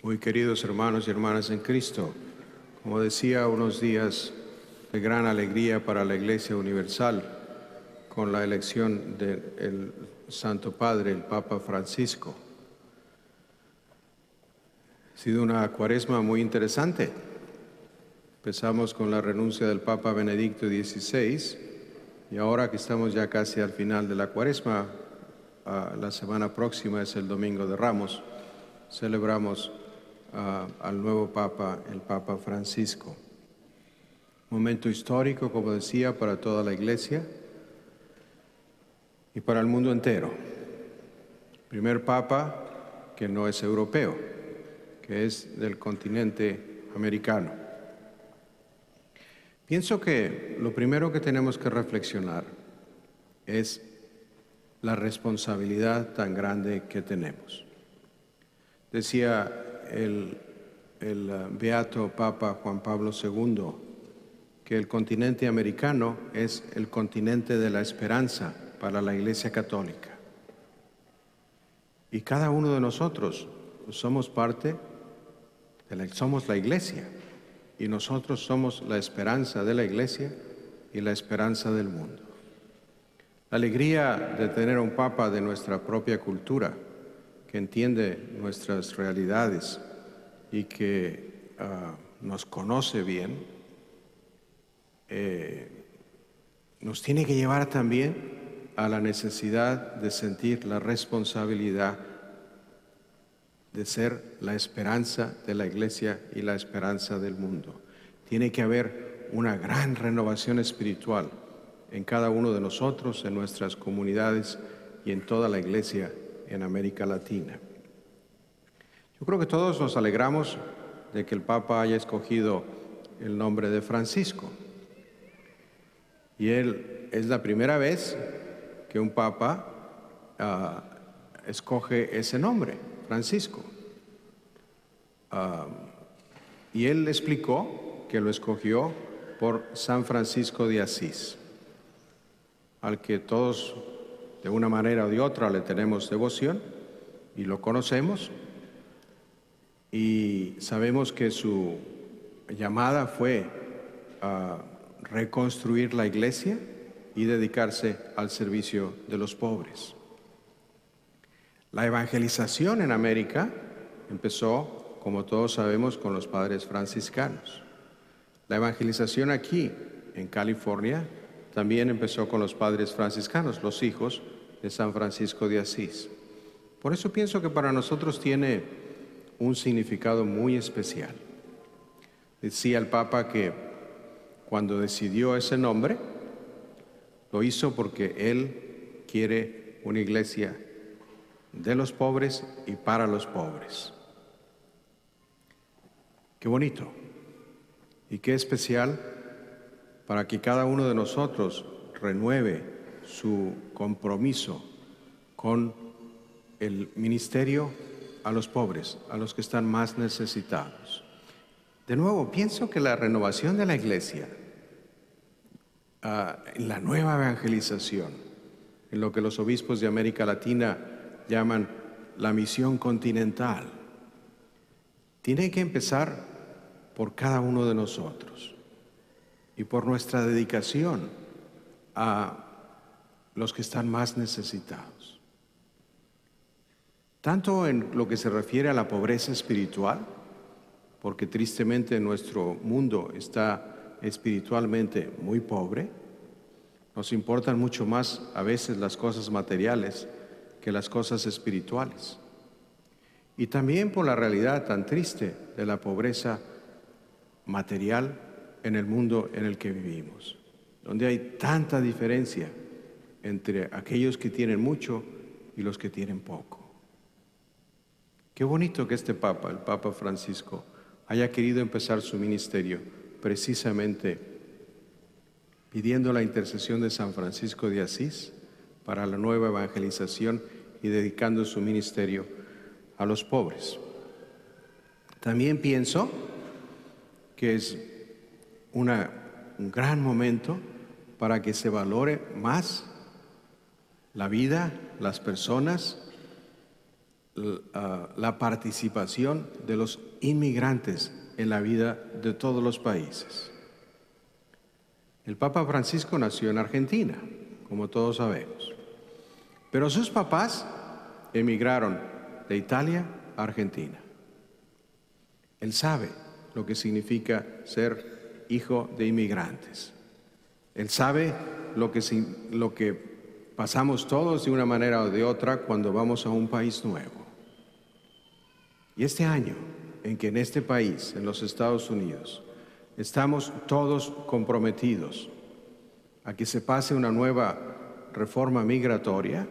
Muy queridos hermanos y hermanas en Cristo, como decía, unos días de gran alegría para la Iglesia Universal con la elección del Santo Padre, el Papa Francisco. Ha sido una cuaresma muy interesante. Empezamos con la renuncia del Papa Benedicto XVI y ahora que estamos ya casi al final de la cuaresma, la semana próxima es el Domingo de Ramos, celebramos al nuevo Papa, el Papa Francisco. Momento histórico, como decía, para toda la Iglesia y para el mundo entero. Primer Papa que no es europeo, que es del continente americano. Pienso que lo primero que tenemos que reflexionar es la responsabilidad tan grande que tenemos. Decía el beato Papa Juan Pablo II que el continente americano es el continente de la esperanza para la Iglesia Católica. Y cada uno de nosotros somos parte somos la Iglesia, y nosotros somos la esperanza de la Iglesia y la esperanza del mundo. La alegría de tener a un Papa de nuestra propia cultura, que entiende nuestras realidades y que nos conoce bien, nos tiene que llevar también a la necesidad de sentir la responsabilidad de ser la esperanza de la Iglesia y la esperanza del mundo. Tiene que haber una gran renovación espiritual en cada uno de nosotros, en nuestras comunidades y en toda la Iglesia en América Latina. Yo creo que todos nos alegramos de que el Papa haya escogido el nombre de Francisco. Y él es la primera vez que un Papa escoge ese nombre, Francisco. Y él explicó que lo escogió por San Francisco de Asís, al que todos de una manera o de otra le tenemos devoción y lo conocemos, y sabemos que su llamada fue a reconstruir la Iglesia y dedicarse al servicio de los pobres. La evangelización en América empezó, como todos sabemos, con los padres franciscanos. La evangelización aquí, en California, también empezó con los padres franciscanos, los hijos de San Francisco de Asís. Por eso pienso que para nosotros tiene un significado muy especial. Decía el Papa que cuando decidió ese nombre, lo hizo porque él quiere una iglesia de los pobres y para los pobres. Qué bonito y qué especial para que cada uno de nosotros renueve su compromiso con el ministerio a los pobres, a los que están más necesitados. De nuevo, pienso que la renovación de la Iglesia, la nueva evangelización, en lo que los obispos de América Latina llaman la misión continental, tiene que empezar por cada uno de nosotros y por nuestra dedicación a los que están más necesitados. Tanto en lo que se refiere a la pobreza espiritual, porque tristemente nuestro mundo está espiritualmente muy pobre, nos importan mucho más a veces las cosas materiales que las cosas espirituales. Y también por la realidad tan triste de la pobreza material en el mundo en el que vivimos, donde hay tanta diferencia entre aquellos que tienen mucho y los que tienen poco. Qué bonito que este Papa, el Papa Francisco, haya querido empezar su ministerio precisamente pidiendo la intercesión de San Francisco de Asís para la nueva evangelización y dedicando su ministerio a los pobres. También pienso que es un gran momento para que se valore más la vida, las personas la participación de los inmigrantes en la vida de todos los países. El Papa Francisco nació en Argentina, como todos sabemos, pero sus papás emigraron de Italia a Argentina. Él sabe lo que significa ser hijo de inmigrantes. Él sabe lo que pasamos todos de una manera o de otra cuando vamos a un país nuevo. Y este año, en que en este país, en los Estados Unidos, estamos todos comprometidos a que se pase una nueva reforma migratoria,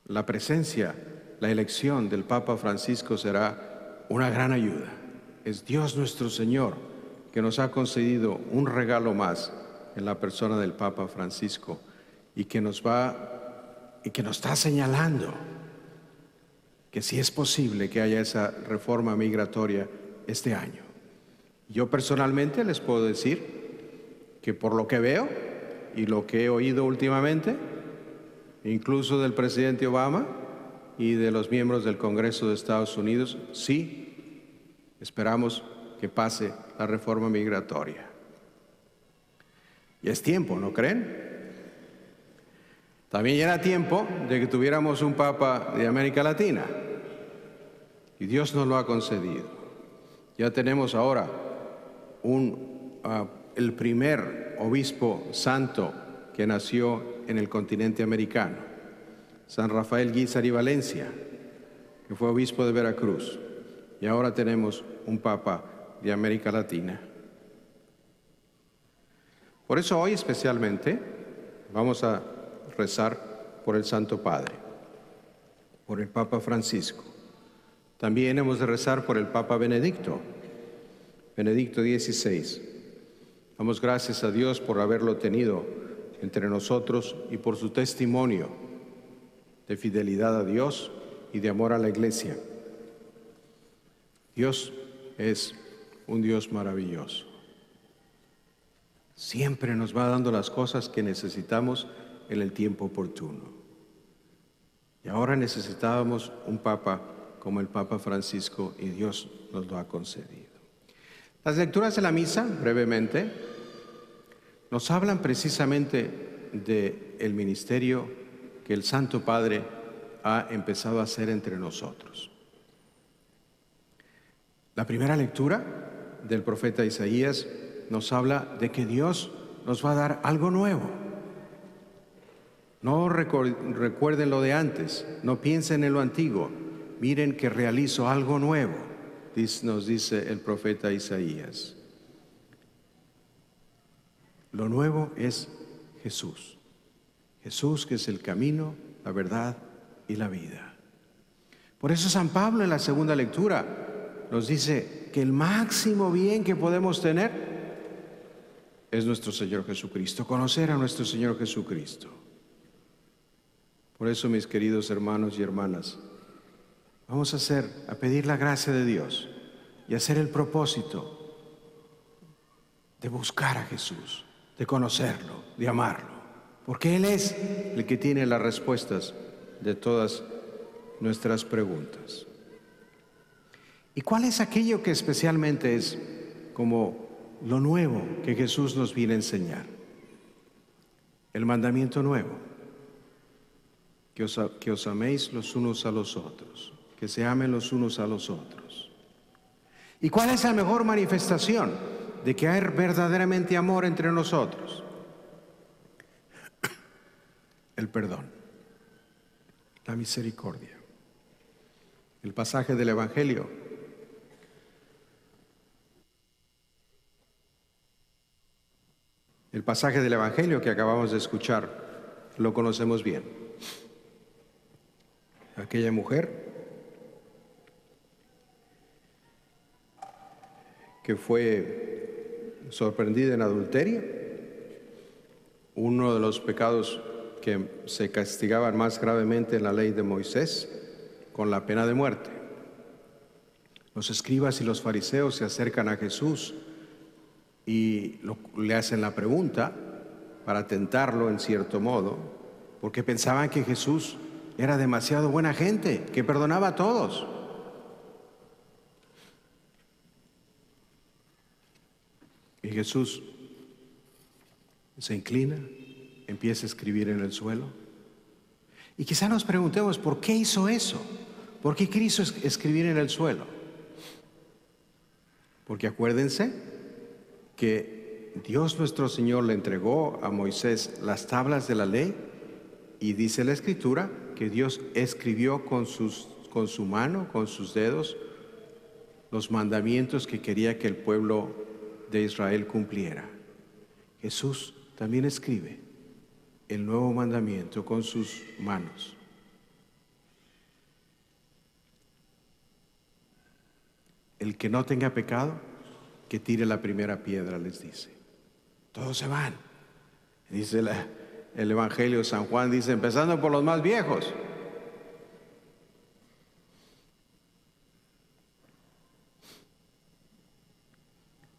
la presencia, la elección del Papa Francisco será una gran ayuda. Es Dios nuestro Señor que nos ha concedido un regalo más en la persona del Papa Francisco y que nos está señalando que sí es posible que haya esa reforma migratoria este año. Yo personalmente les puedo decir que por lo que veo y lo que he oído últimamente, incluso del presidente Obama y de los miembros del Congreso de Estados Unidos, sí esperamos que pase la reforma migratoria. Y es tiempo, ¿no creen? También ya era tiempo de que tuviéramos un Papa de América Latina. Y Dios nos lo ha concedido. Ya tenemos ahora el primer obispo santo que nació en el continente americano, San Rafael Guízar y Valencia, que fue obispo de Veracruz. Y ahora tenemos un Papa de América Latina. Por eso hoy especialmente vamos a rezar por el Santo Padre, por el Papa Francisco. También hemos de rezar por el Papa Benedicto XVI. Damos gracias a Dios por haberlo tenido entre nosotros y por su testimonio de fidelidad a Dios y de amor a la Iglesia. Dios es un Dios maravilloso. Siempre nos va dando las cosas que necesitamos en el tiempo oportuno. Y ahora necesitábamos un Papa como el Papa Francisco y Dios nos lo ha concedido. Las lecturas de la misa, brevemente, nos hablan precisamente del ministerio que el Santo Padre ha empezado a hacer entre nosotros. La primera lectura del profeta Isaías nos habla de que Dios nos va a dar algo nuevo. No recuerden lo de antes, no piensen en lo antiguo, miren que realizo algo nuevo, nos dice el profeta Isaías. Lo nuevo es Jesús. Jesús que es el camino, la verdad y la vida. Por eso San Pablo en la segunda lectura nos dice que el máximo bien que podemos tener es nuestro Señor Jesucristo, conocer a nuestro Señor Jesucristo. Por eso, mis queridos hermanos y hermanas, vamos a pedir la gracia de Dios y hacer el propósito de buscar a Jesús, de conocerlo, de amarlo, porque Él es el que tiene las respuestas de todas nuestras preguntas. ¿Y cuál es aquello que especialmente es como lo nuevo que Jesús nos viene a enseñar? El mandamiento nuevo, que os améis los unos a los otros, que se amen los unos a los otros. ¿Y cuál es la mejor manifestación de que hay verdaderamente amor entre nosotros? El perdón, la misericordia. El pasaje del Evangelio que acabamos de escuchar lo conocemos bien. Aquella mujer que fue sorprendida en adulterio, uno de los pecados que se castigaban más gravemente en la ley de Moisés, con la pena de muerte. Los escribas y los fariseos se acercan a Jesús y le hacen la pregunta para tentarlo en cierto modo, porque pensaban que Jesús era demasiado buena gente, que perdonaba a todos. Y Jesús se inclina, empieza a escribir en el suelo. Y quizá nos preguntemos, ¿por qué hizo eso? ¿Por qué quiso escribir en el suelo? Porque acuérdense que Dios nuestro Señor le entregó a Moisés las tablas de la ley, y dice la Escritura que Dios escribió con su mano, con sus dedos, los mandamientos que quería que el pueblo de Israel cumpliera. Jesús también escribe el nuevo mandamiento con sus manos. El que no tenga pecado, que tire la primera piedra, les dice. Todos se van. Dice el Evangelio de San Juan, dice, empezando por los más viejos.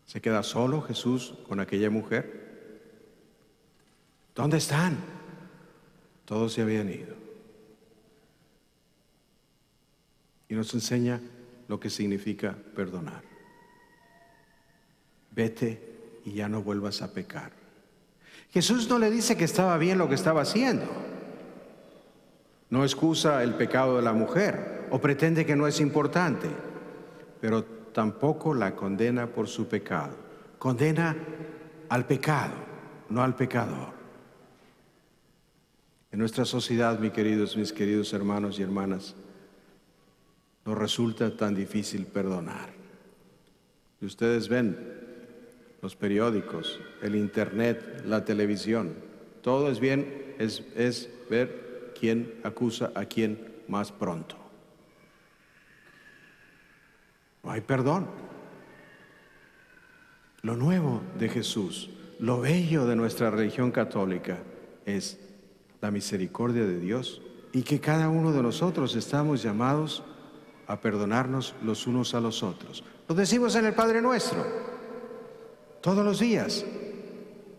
Se queda solo Jesús con aquella mujer. ¿Dónde están? Todos se habían ido. Y nos enseña lo que significa perdonar. Vete y ya no vuelvas a pecar. Jesús no le dice que estaba bien lo que estaba haciendo. No excusa el pecado de la mujer o pretende que no es importante, pero tampoco la condena por su pecado. Condena al pecado, no al pecador. En nuestra sociedad, mis queridos hermanos y hermanas, nos resulta tan difícil perdonar. Y ustedes ven los periódicos, el internet, la televisión, todo es ver quién acusa a quién más pronto. No hay perdón. Lo nuevo de Jesús, lo bello de nuestra religión católica es la misericordia de Dios, y que cada uno de nosotros estamos llamados a perdonarnos los unos a los otros. Lo decimos en el Padre Nuestro todos los días.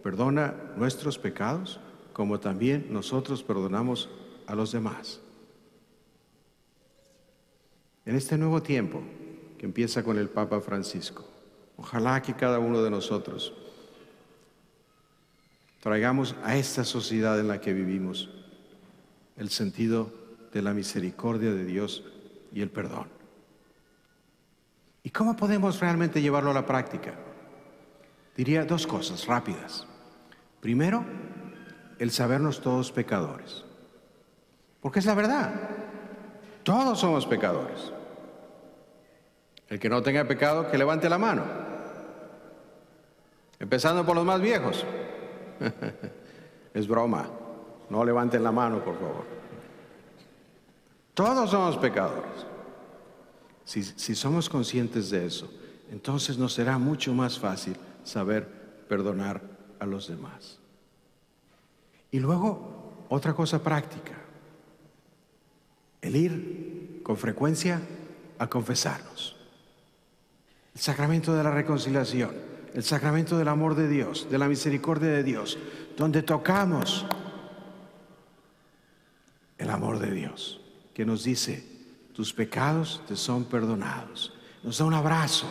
Perdona nuestros pecados como también nosotros perdonamos a los demás. En este nuevo tiempo que empieza con el Papa Francisco, ojalá que cada uno de nosotros traigamos a esta sociedad en la que vivimos el sentido de la misericordia de Dios y el perdón. ¿Y cómo podemos realmente llevarlo a la práctica? Diría dos cosas rápidas. Primero, el sabernos todos pecadores. Porque es la verdad. Todos somos pecadores. El que no tenga pecado, que levante la mano. Empezando por los más viejos. Es broma. No levanten la mano, por favor. Todos somos pecadores. Si somos conscientes de eso, entonces nos será mucho más fácil saber perdonar a los demás. Y luego, otra cosa práctica. El ir con frecuencia a confesarnos. El sacramento de la reconciliación, el sacramento del amor de Dios, de la misericordia de Dios, donde tocamos el amor de Dios, que nos dice, tus pecados te son perdonados. Nos da un abrazo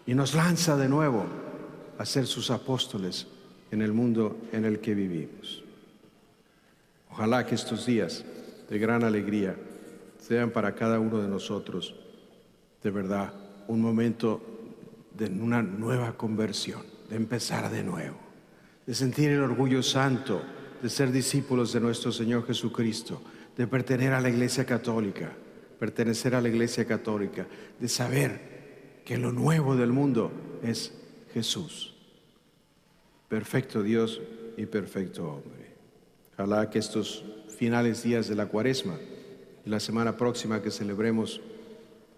y nos lanza de nuevo a ser sus apóstoles en el mundo en el que vivimos. Ojalá que estos días de gran alegría sean para cada uno de nosotros, de verdad, un momento de una nueva conversión, de empezar de nuevo, de sentir el orgullo santo de ser discípulos de nuestro Señor Jesucristo, de pertenecer a la Iglesia Católica, de saber que lo nuevo del mundo es Jesús, perfecto Dios y perfecto hombre. Ojalá que estos finales días de la Cuaresma y la semana próxima que celebremos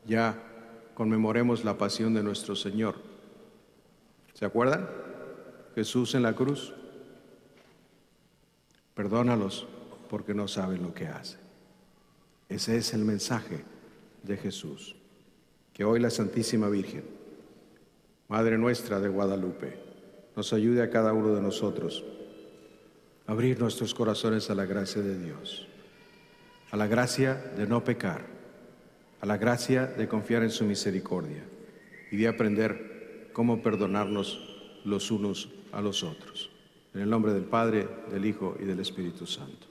ya conmemoremos la pasión de nuestro Señor. ¿Se acuerdan? Jesús en la cruz. Perdónalos porque no saben lo que hacen. Ese es el mensaje de Jesús. Que hoy la Santísima Virgen, Madre nuestra de Guadalupe, nos ayude a cada uno de nosotros a abrir nuestros corazones a la gracia de Dios a la gracia de no pecar, a la gracia de confiar en su misericordia y de aprender cómo perdonarnos los unos a los otros. En el nombre del Padre, del Hijo y del Espíritu Santo.